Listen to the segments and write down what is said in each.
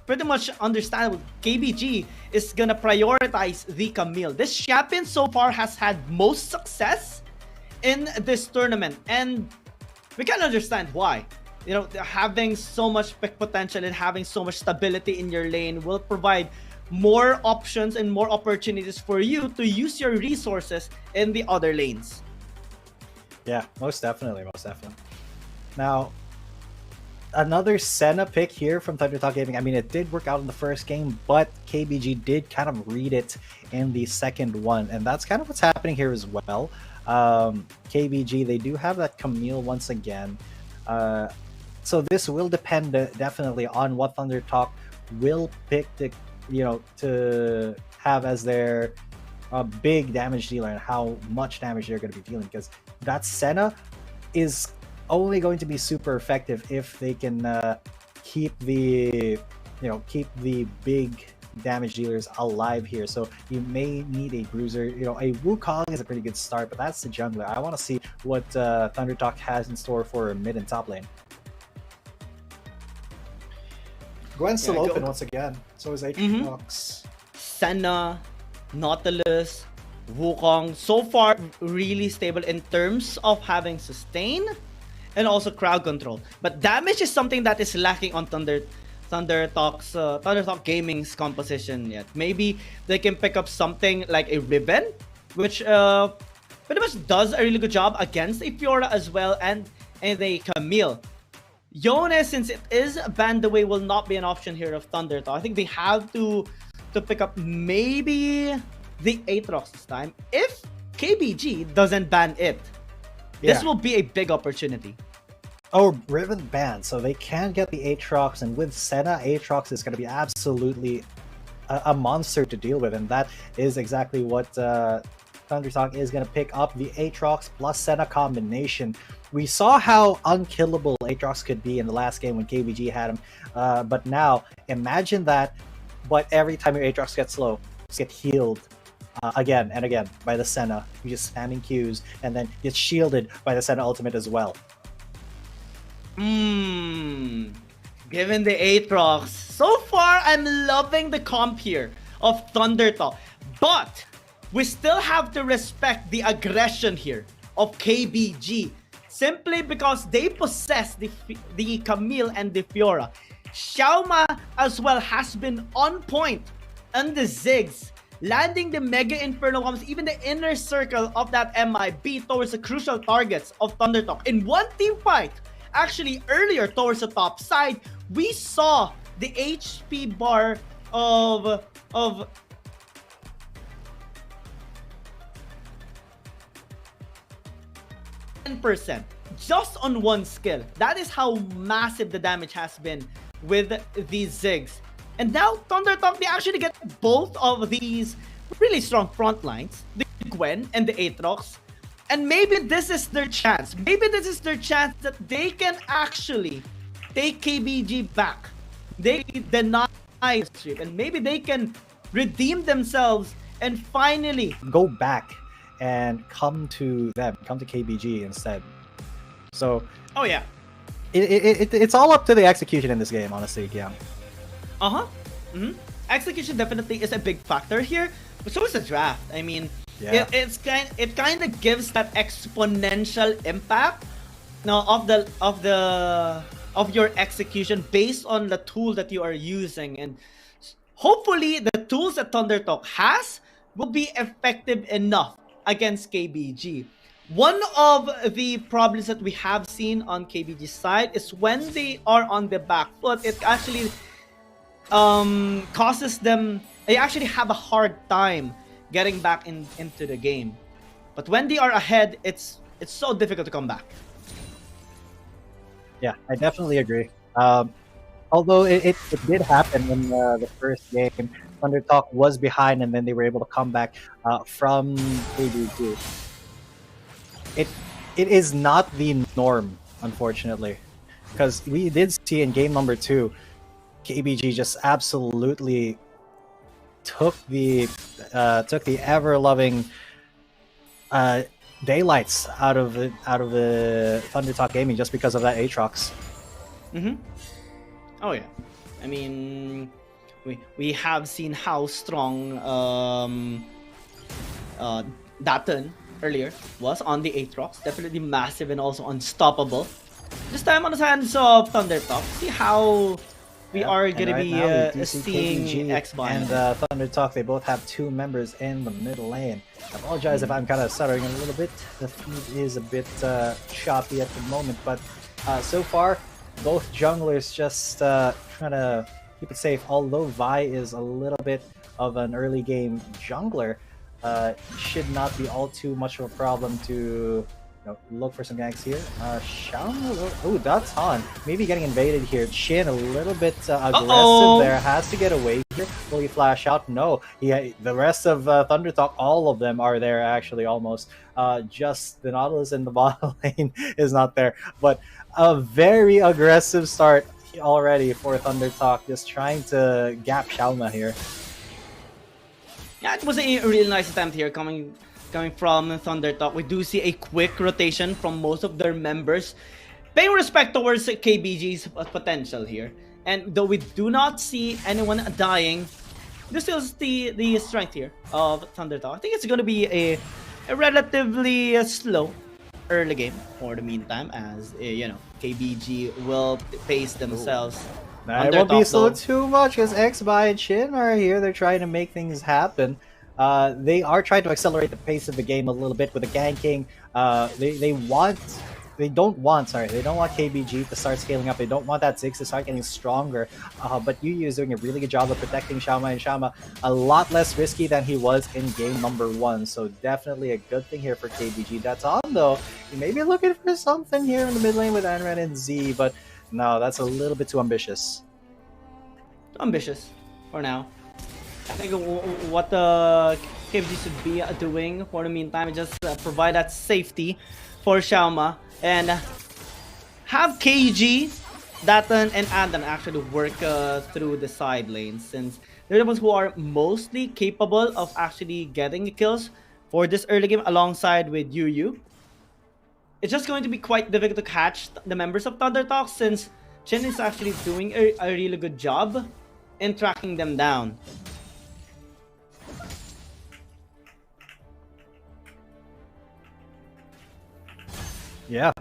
pretty much understandable. KBG is gonna prioritize the Camile. This champion so far has had most success in this tournament, and we can understand why. You know, having so much pick potential and having so much stability in your lane will provide more options and more opportunities for you to use your resources in the other lanes. Yeah, most definitely, most definitely. Now, another Senna pick here from ThunderTalk Gaming. I mean, it did work out in the first game, but KBG did kind of read it in the second one, and that's kind of what's happening here as well. KBG, they do have that Camile once again. So this will depend definitely on what ThunderTalk will pick to, to have as their big damage dealer and how much damage they're going to be dealing, because that Senna is only going to be super effective if they can keep the big damage dealers alive here. So you may need a bruiser. A Wukong is a pretty good start, but that's the jungler. I want to see what ThunderTalk has in store for mid and top lane. Gwen's still open once again. So is Aatrox. Senna, Nautilus, Wukong, so far really stable in terms of having sustain and also crowd control. But damage is something that is lacking on ThunderTalk Gaming's composition yet. Maybe they can pick up something like a Ribbon, which pretty much does a really good job against a Fiora as well, and a Camile. Xiaona, since it is banned away, will not be an option here of ThunderTalk. I think they have to pick up maybe the Aatrox this time. If KBG doesn't ban it, this will be a big opportunity. Oh, Riven ban, so they can get the Aatrox, and with Senna, Aatrox is going to be absolutely a monster to deal with, and that is exactly what ThunderTalk is going to pick up, the Aatrox plus Senna combination. We saw how unkillable Aatrox could be in the last game when KBG had him, but now imagine that, but every time your Aatrox gets low, just get healed again and again by the Senna. You just spamming Qs, and then get shielded by the Senna ultimate as well. Given the Aatrox, so far I'm loving the comp here of ThunderTalk, but we still have to respect the aggression here of KBG, simply because they possess the Camile and the Fiora. Xiaona as well has been on point on the ziggs, landing the Mega Inferno bombs, even the inner circle of that MIB towards the crucial targets of ThunderTalk. In one team fight, actually earlier towards the top side, we saw the HP bar of 10% just on one skill. That is how massive the damage has been with these ziggs. And now ThunderTalk, they actually get both of these really strong front lines, the Gwen and the Aatrox. And maybe this is their chance. Maybe this is their chance that they can actually take KBG back. They deny the sweep, and maybe they can redeem themselves and finally go back and come to them, come to KBG instead. So, oh yeah, it's all up to the execution in this game, honestly, yeah. Execution definitely is a big factor here, but so is the draft. I mean, it kind of gives that exponential impact now of your execution based on the tool that you are using, and hopefully the tools that ThunderTalk has will be effective enough against KBG. One of the problems that we have seen on KBG's side is when they are on the back foot, it actually causes them, they actually have a hard time getting back into the game. But when they are ahead, it's so difficult to come back. Yeah, I definitely agree. Although it did happen in the first game, ThunderTalk was behind and then they were able to come back from KBG. It is not the norm, unfortunately, because we did see in game number 2, KBG just absolutely took the ever-loving daylights out of the ThunderTalk Gaming just because of that Aatrox. Oh yeah, I mean, we have seen how strong Datun earlier was on the Aatrox. Definitely massive and also unstoppable. This time on the hands of ThunderTalk. See how we are going right to now be seeing Xbai. and ThunderTalk. They both have two members in the middle lane. I apologize if I'm kind of stuttering a little bit. The feed is a bit choppy at the moment, but so far, both junglers just trying to keep it safe. Although Vi is a little bit of an early game jungler, should not be all too much of a problem to look for some ganks here. Xiaona, oh, that's Han. Maybe getting invaded here. Chin a little bit aggressive there. Has to get away here. Will he flash out? No. The rest of ThunderTalk, all of them are there actually almost. Just the Nautilus in the bottom lane is not there. But a very aggressive start already for ThunderTalk. Just trying to gap Xiaona here. Yeah, it was a really nice attempt here coming from ThunderTalk. We do see a quick rotation from most of their members, paying respect towards KBG's potential here. And though we do not see anyone dying, this is the strength here of ThunderTalk. I think it's going to be a relatively slow early game for the meantime, as KBG will pace themselves. It won't be slow too much because Xbai and Chin are here. They're trying to make things happen. They are trying to accelerate the pace of the game a little bit with the ganking. They don't want KBG to start scaling up. They don't want that ziggs to start getting stronger. But Yu is doing a really good job of protecting Xiaoma, and Xiaoma a lot less risky than he was in game number 1. So definitely a good thing here for KBG. That's on though. You may be looking for something here in the mid lane with Anran and Z, but no, that's a little bit too ambitious. Ambitious for now. I think what the KBG should be doing for the meantime is just provide that safety for Xiaoma and have KG, Datun, and Andan actually work through the side lanes, since they're the ones who are mostly capable of actually getting kills for this early game alongside with Yu. It's just going to be quite difficult to catch the members of ThunderTalk, since Chen is actually doing a really good job in tracking them down. Yeah,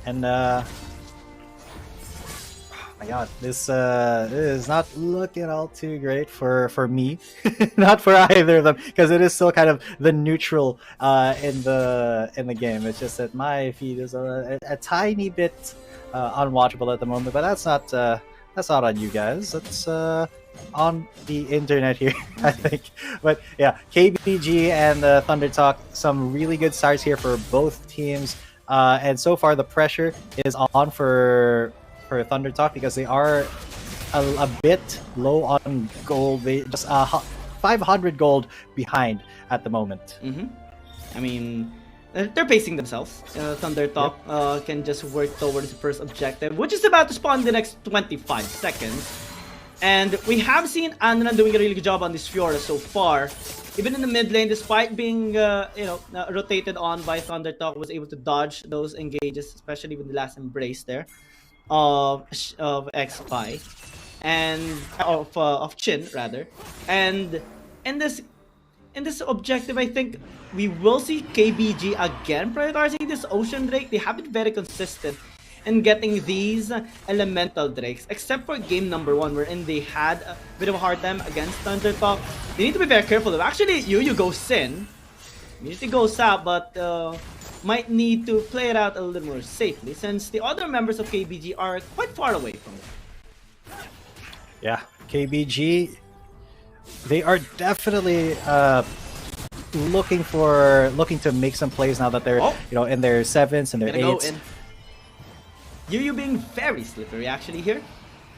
and oh my god, this is not looking all too great for me, not for either of them, because it is still kind of the neutral in the game. It's just that my feed is a tiny bit unwatchable at the moment, but that's not on you guys. That's on the internet here, I think. But yeah, KBG and ThunderTalk, some really good starts here for both teams. And so far the pressure is on for ThunderTalk because they are a bit low on gold. They just 500 gold behind at the moment. I mean, they're pacing themselves. ThunderTalk can just work towards the first objective, which is about to spawn in the next 25 seconds. And we have seen Anran doing a really good job on this Fiora so far. Even in the mid lane, despite being rotated on by ThunderTalk, was able to dodge those engages, especially with the last embrace there of Xbai and of Chin rather. And in this objective, I think we will see KBG again prioritizing this Ocean Drake. They have been very consistent in getting these elemental drakes, except for game number 1, wherein they had a bit of a hard time against ThunderTalk. They need to be very careful though. Actually, Yu goes in, usually goes out, but might need to play it out a little more safely, since the other members of KBG are quite far away from it. Yeah, KBG, they are definitely looking to make some plays now that they're in their 7s and their 8s. Yu being very slippery actually here,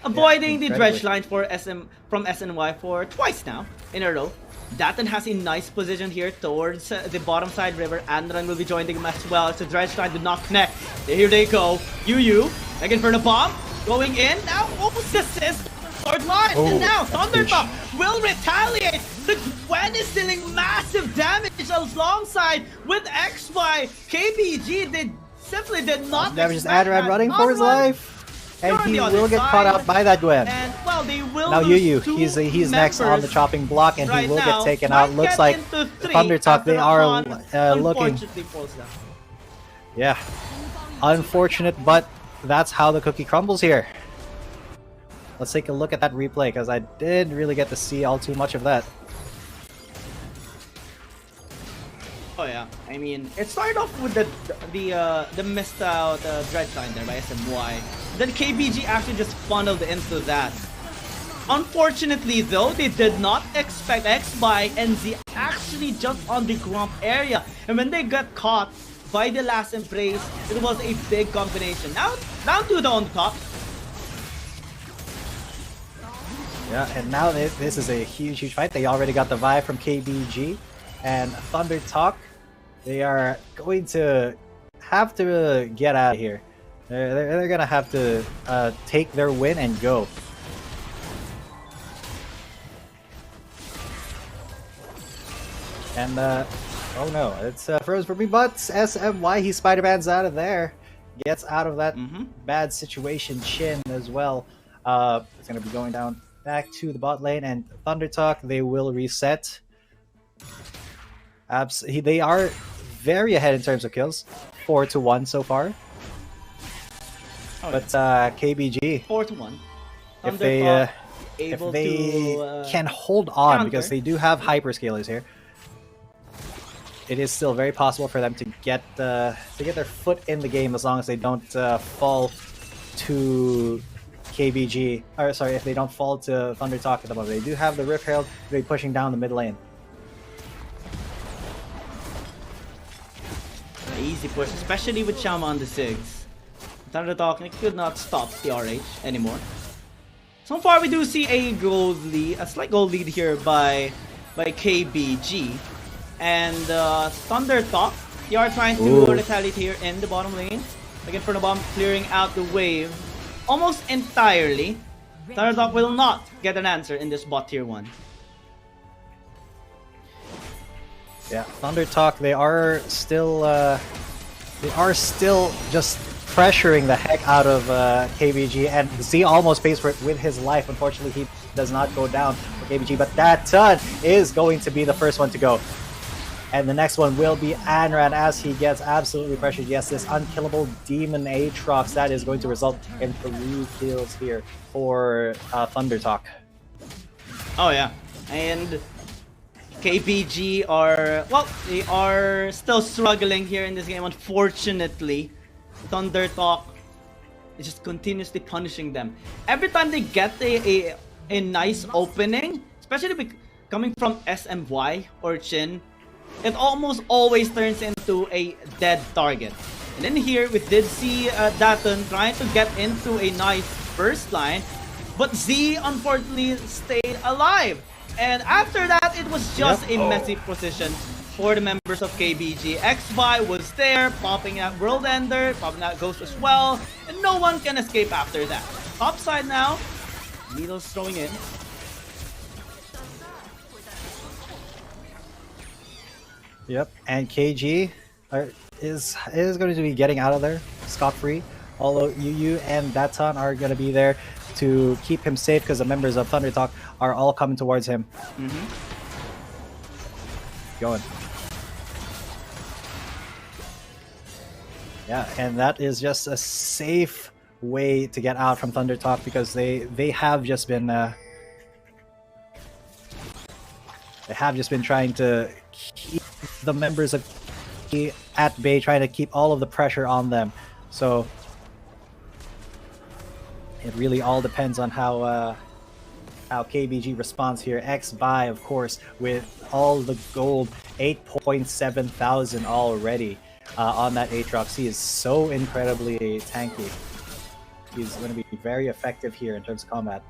avoiding the dredge line from SNY for twice now in a row. Datun has a nice position here towards the bottom side river. Anran will be joining him as well. So dredge line did not connect. Here they go. Yu looking for the bomb, going in now. Almost assist third line, and now ThunderTalk will retaliate. The Gwen is dealing massive damage alongside with Xbai. KBG simply did not. Damage is Adran running for his life, and he will get caught out by that Gwen. And well, they will will Now lose Yu, two he's next on the members chopping block, and right he will now. get taken Might out. Looks get like into three ThunderTalk, after they are Rakan looking. unfortunately falls down. Yeah, unfortunate, but that's how the cookie crumbles here. Let's take a look at that replay, because I didn't really get to see all too much of that. Oh yeah, I mean, it started off with the missed out Dread Sign there by SMY. Then KBG actually just funneled into that. Unfortunately though, they did not expect Xbai and Z actually just on the Grump area. And when they got caught by the last embrace, it was a big combination. Now, down to the on top. Yeah, and now this is a huge fight. They already got the vibe from KBG and ThunderTalk. They are going to have to get out of here. They're gonna have to take their win and go. And oh no, it's froze for me, but SMY, he Spider-Man's out of there. Gets out of that bad situation. Chin as well. It's gonna be going down back to the bot lane, and ThunderTalk, they will reset. They are very ahead in terms of kills, 4-1 so far. Oh, but KBG, 4-1. if they can hold on, counter. because they do have hyperscalers here, it is still very possible for them to get their foot in the game, as long as they don't fall to KBG. Or sorry, if they don't fall to ThunderTalk at the moment. They do have the Rift Herald to be pushing down the mid lane. Easy push, especially with Xiaona on the ziggs. ThunderTalk could not stop the RH anymore. So far, we do see a gold lead, a slight gold lead here by KBG. And ThunderTalk, they are trying to retaliate here in the bottom lane. Again, for the bomb, clearing out the wave almost entirely. ThunderTalk will not get an answer in this bot tier 1. Yeah, ThunderTalk, they are still just pressuring the heck out of KBG, and Z almost pays for it with his life. Unfortunately, he does not go down for KBG, but that ton is going to be the first one to go. And the next one will be Anran, as he gets absolutely pressured. Yes, this unkillable demon Aatrox, that is going to result in 3 kills here for ThunderTalk. Oh yeah, and KBG are, well, they are still struggling here in this game, unfortunately. ThunderTalk is just continuously punishing them. Every time they get a nice opening, especially coming from SMY or Chin, it almost always turns into a dead target. And then here, we did see Daton trying to get into a nice first line, but Z unfortunately stayed alive. And after that, it was just a messy position for the members of KBG. Xbai was there, popping out World Ender, popping out Ghost as well, and no one can escape after that. Top side now, Needles throwing in. Yep, and KG is going to be getting out of there scot-free. Although Yu and Daton are going to be there to keep him safe, because the members of ThunderTalk are all coming towards him. Going. Yeah, and that is just a safe way to get out from ThunderTalk, because they have just been trying to keep the members of KBG at bay, trying to keep all of the pressure on them. So it really all depends on how KBG responds here. Xbai, of course, with all the gold, 8.7 thousand already on that Aatrox. He is so incredibly tanky. He's going to be very effective here in terms of combat.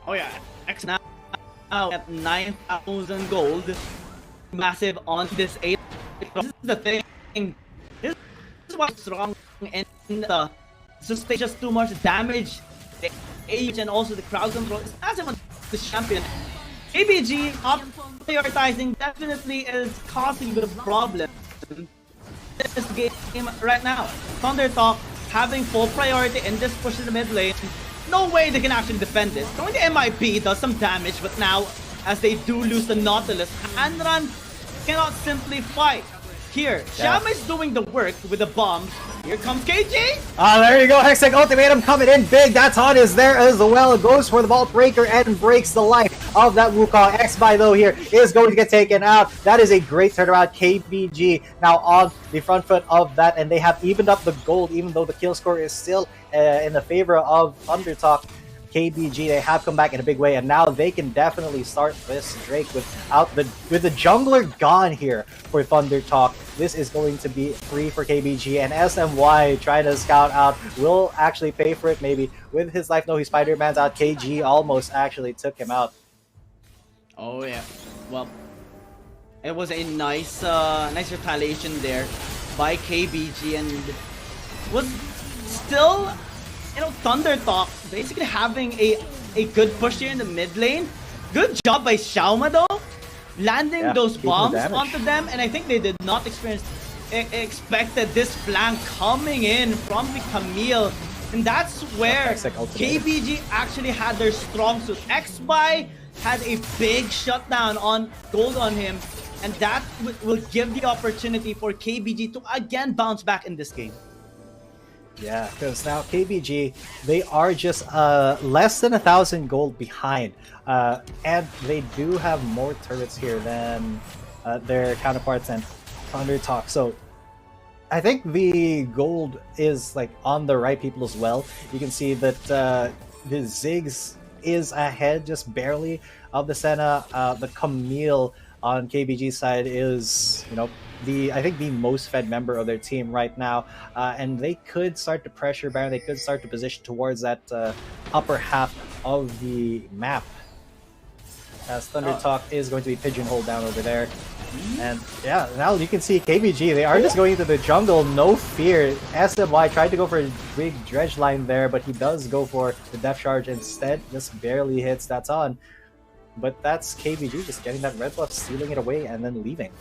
Oh yeah, X now at 9,000 gold. Massive on this Aatrox. This is the thing. This is what's strong in the sustain just too much damage. The age and also the crowd control is massive on the champion. KBG up prioritizing definitely is causing a bit of problem in this game right now. ThunderTalk having full priority in this push in the mid lane. no way they can actually defend this. Going to MIP does some damage, but now, as they do lose the Nautilus, Anran cannot simply fight. Here, Xiaoma is doing the work with the bombs. Here comes KG! There you go, Hextech Ultimatum coming in big. That taunt is there as well. It goes for the Vault Breaker and breaks the life of that Wukong. Xbai though here is going to get taken out. That is a great turnaround. KBG now on the front foot of that, and they have evened up the gold, even though the kill score is still in the favor of ThunderTalk. KBG, they have come back in a big way, and now they can definitely start this Drake with the jungler gone here for ThunderTalk. This is going to be free for KBG, and SMY trying to scout out will actually pay for it maybe with his life. No, he Spider-Man's out. KG almost actually took him out. Oh yeah, well, it was a nice nice retaliation there by KBG, and was still, you know, ThunderTalk basically having a good push here in the mid lane. Good job by Xiaoma though, landing those bombs onto them, and I think they did not expected this flank coming in from the Camile, and that's where KBG actually had their strong suit. Xbai had a big shutdown on gold on him, and that will give the opportunity for KBG to again bounce back in this game. Yeah, because now KBG, they are just less than 1,000 gold behind, and they do have more turrets here than their counterparts and ThunderTalk. So I think the gold is like on the right people as well. You can see that the ziggs is ahead just barely of the senna. The Camile on KBG's side is, you know, I think the most fed member of their team right now, and they could start to pressure Baron. They could start to position towards that upper half of the map, as ThunderTalk is going to be pigeonholed down over there. And yeah, now you can see KBG, they are just going into the jungle, no fear. SMY tried to go for a big dredge line there, but he does go for the depth charge instead, just barely hits. That's on. But that's KBG just getting that red buff, stealing it away, and then leaving.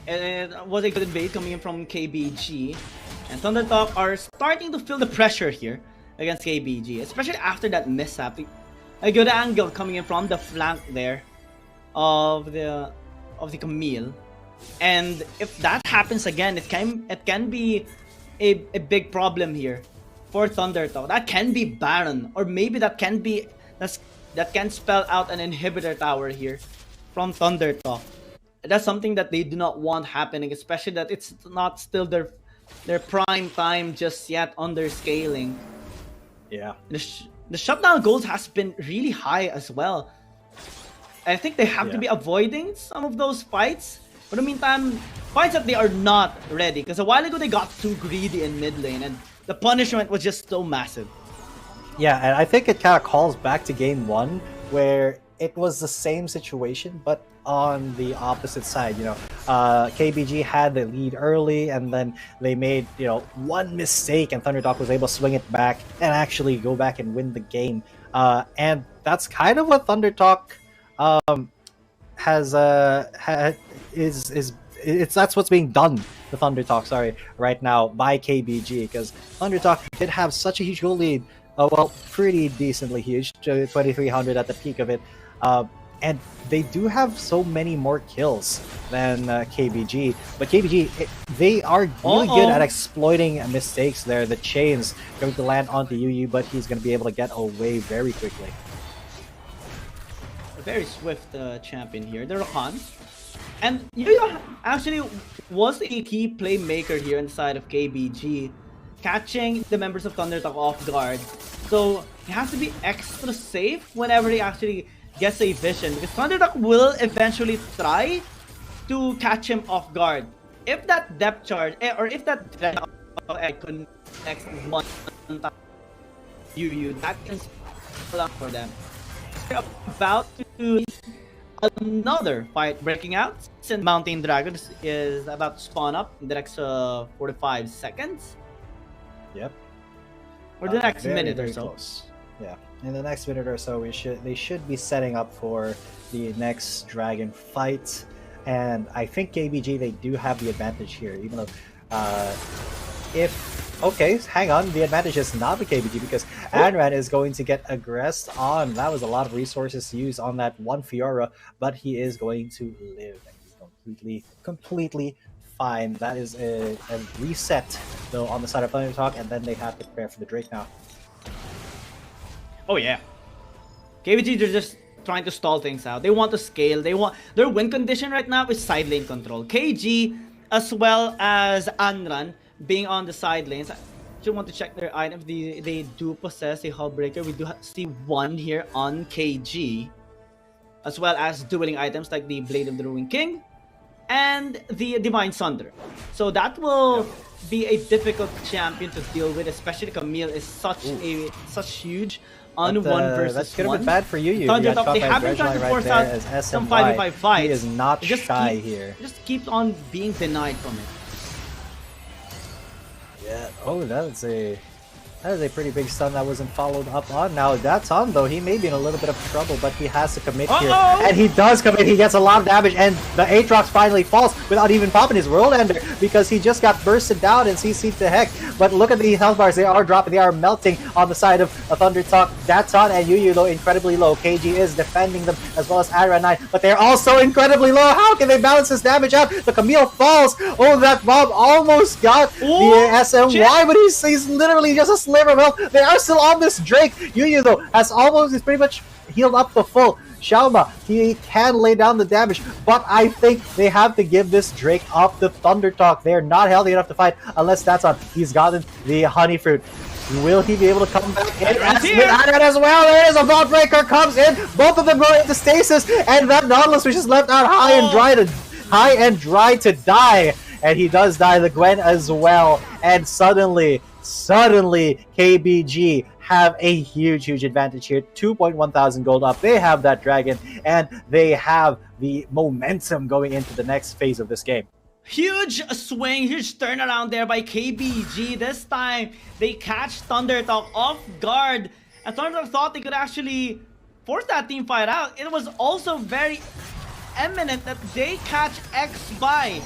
It was a good invade coming in from KBG, and ThunderTalk are starting to feel the pressure here against KBG, especially after that mishap. A good angle coming in from the flank there of the Camile, and if that happens again, it can be a big problem here for ThunderTalk. That can be Baron, or maybe that can spell out an inhibitor tower here from ThunderTalk. That's something that they do not want happening, especially that it's not still their prime time just yet on their scaling. Yeah. The shutdown goals has been really high as well. I think they have to be avoiding some of those fights. But in the meantime, fights that they are not ready, because a while ago they got too greedy in mid lane, and the punishment was just so massive. Yeah, and I think it kind of calls back to game one, where it was the same situation, but on the opposite side. You know, KBG had the lead early, and then they made, you know, one mistake, and ThunderTalk was able to swing it back and actually go back and win the game. And that's kind of what ThunderTalk that's what's being done to ThunderTalk, right now by KBG, because ThunderTalk did have such a huge goal lead. Well, pretty decently huge, 2,300 at the peak of it. And they do have so many more kills than KBG. But KBG, they are really good at exploiting mistakes there. The chain's going to land onto Yu, but he's going to be able to get away very quickly. A very swift champion here, the Rakan. And Yu actually was a key playmaker here inside of KBG, catching the members of ThunderTalk off guard. So he has to be extra safe whenever he actually gets a vision, because ThunderTalk will eventually try to catch him off guard. If that depth charge, or if that connects one Yu, that can spell out for them. They're about to another fight breaking out, since Mountain Dragon is about to spawn up in the next 45 seconds. Yep. Or the next minute or so. Close. Yeah. In the next minute or so, they should be setting up for the next dragon fight, and I think KBG, they do have the advantage here, even though if Okay, hang on. The advantage is not the KBG because Anran is going to get aggressed on. That was a lot of resources used on that one Fiora, but he is going to live. And he's completely fine. That is a reset, though, on the side of ThunderTalk, and then they have to prepare for the Drake now. Oh, yeah. KBG, they're just trying to stall things out. They want to scale. They want their win condition right now is side lane control. KG as well as Anran being on the side lanes. I just want to check their items. They do possess a hull breaker. We do see one here on KG, as well as dueling items like the Blade of the Ruined King and the Divine Sunder. So that will be a difficult champion to deal with, especially Camile is such huge on but, 1 versus 1. That's gonna be bad for you. ThunderTalk, they have been trying to force out some 5v5 fights. He is not shy here. Just keeps on being denied from it. Yeah. Oh, that is a pretty big stun that wasn't followed up on. Now that's on though. He may be in a little bit of trouble, but he has to commit here, and he does commit. He gets a lot of damage, and the Aatrox finally falls without even popping his World Ender because he just got bursted down and CC'd to heck. But look at the health bars; they are dropping, they are melting on the side of ThunderTalk. That's on, and Yuyu though incredibly low. KG is defending them as well as Ara9, but they're also incredibly low. How can they balance this damage out? The Camile falls. Oh, that bomb almost got the SMY, but he's literally just a sliver of health. They are still on this Drake. Yuyu though is pretty much healed up to full. Xiaona, he can lay down the damage, but I think they have to give this Drake up to ThunderTalk. They're not healthy enough to fight unless that's on. He's gotten the Honey Fruit. Will he be able to come back in? As well, there is a Vault Breaker comes in. Both of them go into stasis, and that Nautilus which is left out high and dry to die. And he does die, the Gwen as well. And suddenly KBG have a huge advantage here. 2,100 gold up. They have that dragon, and they have the momentum going into the next phase of this game. Huge swing, huge turnaround there by KBG. This time, they catch ThunderTalk off guard. And ThunderTalk thought they could actually force that team fight out. It was also very eminent that they catch Xbai.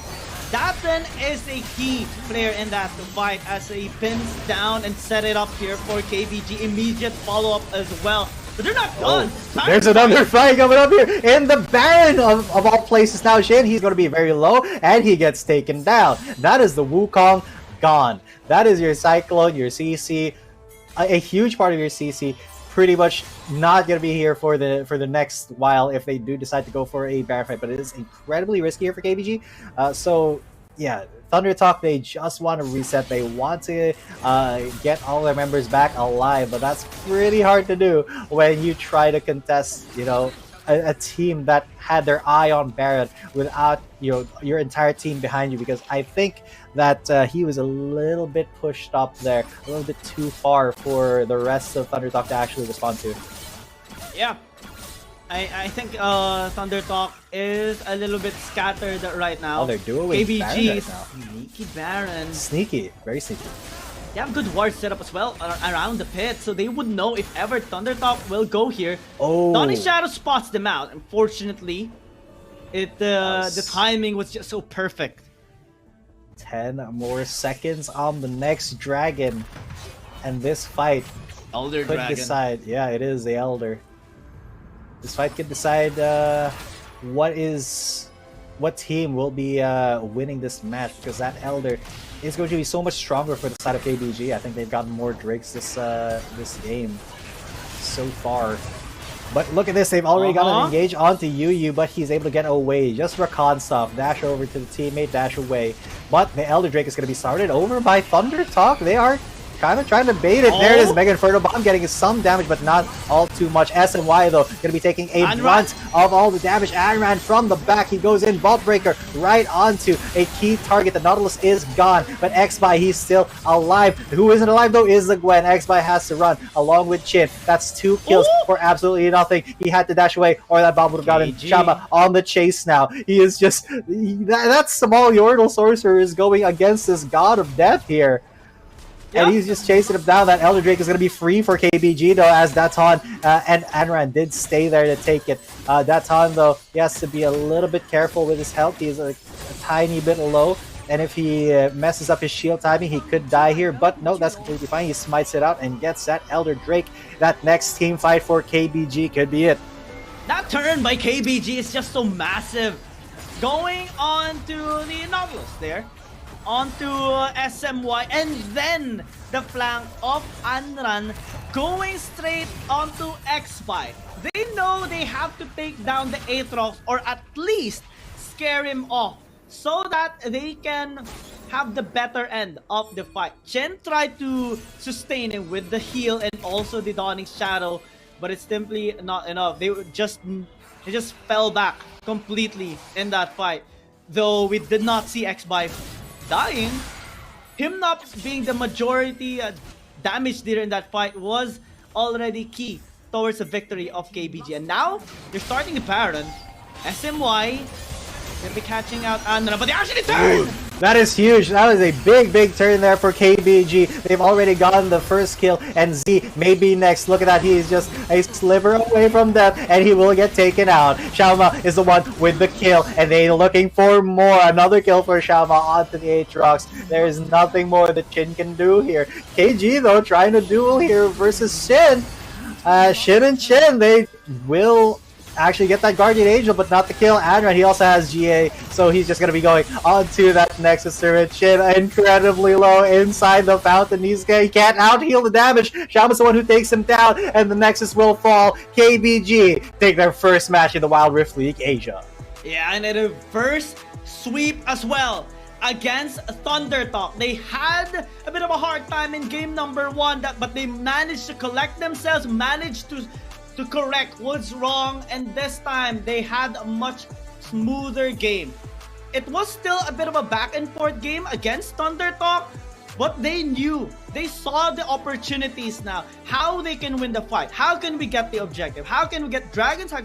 Datsun is a key player in that fight as he pins down and set it up here for KBG. Immediate follow-up as well. But they're not done. There's another fight coming up here in the Baron of all places now. Shin, he's going to be very low and he gets taken down. That is the Wukong gone. That is your Cyclone, your CC, a huge part of your CC. Pretty much not going to be here for the next while if they do decide to go for a Baron fight, but it is incredibly risky here for KBG. So yeah, ThunderTalk, they just want to reset. They want to get all their members back alive, but that's pretty hard to do when you try to contest, you know, a team that had their eye on Baron without, you know, your entire team behind you, because I think that he was a little bit pushed up there, a little bit too far for the rest of ThunderTalk to actually respond to. Yeah, I think ThunderTalk is a little bit scattered right now. Oh, they're doing KBG right now. Sneaky Baron. Sneaky, very sneaky. They have good ward set up as well around the pit, so they would know if ever ThunderTalk will go here. Oh, Donny Shadow spots them out. Unfortunately, the timing was just so perfect. 10 more seconds on the next dragon, and this fight Elder could Dragon. decide. Yeah, it is the Elder. This fight could decide what team will be winning this match, because that Elder is going to be so much stronger for the side of KBG. I think they've gotten more Drakes this game so far. But look at this, they've already gotten engaged onto Yuyu, but he's able to get away. Just Rakan stuff. Dash over to the teammate, dash away. But the Elder Drake is going to be started over by ThunderTalk. They are kind of trying to bait it. There it is, Mega Inferno Bomb getting some damage, but not all too much. SMY though, going to be taking a brunt of all the damage. Anran from the back, he goes in, Vault Breaker right onto a key target. The Nautilus is gone, but Xbai, he's still alive. Who isn't alive though is the Gwen. Xbai has to run along with Chin. That's 2 kills for absolutely nothing. He had to dash away, or that bomb would have gotten Chama on the chase now. He is just, that small Yordle Sorcerer is going against this God of Death here. And he's just chasing him down. That Elder Drake is going to be free for KBG though, as Daton and Anran did stay there to take it. Daton though, he has to be a little bit careful with his health. He's a tiny bit low. And if he messes up his shield timing, he could die here. But no, that's completely fine. He smites it out and gets that Elder Drake. That next team fight for KBG could be it. That turn by KBG is just so massive. Going on to the Nautilus there. Onto SMY. And then the flank of Anran going straight onto Xbai. They know they have to take down the Aatrox or at least scare him off so that they can have the better end of the fight. Chen tried to sustain him with the heal and also the Dawning Shadow, but it's simply not enough. They just fell back completely in that fight. Though we did not see Xbai dying, him not being the majority damage dealer in that fight was already key towards the victory of KBG. And now they're starting the Baron. SMY gonna be catching out Andra, but they actually turn! That is huge. That was a big turn there for KBG. They've already gotten the first kill, and Z may be next. Look at that. He is just a sliver away from death, and he will get taken out. Xiaona is the one with the kill, and they're looking for more. Another kill for Xiaona onto the Aatrox. There's nothing more that Shin can do here. KG, though, trying to duel here versus Shin. Shin and Shin, they will actually get that Guardian Angel, but not the kill. Adran, he also has GA, so he's just going to be going onto that Nexus Turret. Shin incredibly low inside the fountain. He can't out-heal the damage. Xiaona's the one who takes him down, and the Nexus will fall. KBG take their first match in the Wild Rift League Asia. Yeah, and a reverse sweep as well against ThunderTalk. They had a bit of a hard time in game number 1, but they managed to collect themselves, managed to correct what's wrong, and this time they had a much smoother game. It was still a bit of a back and forth game against ThunderTalk, but they knew, they saw the opportunities now, how they can win the fight, how can we get the objective, how can we get dragons, how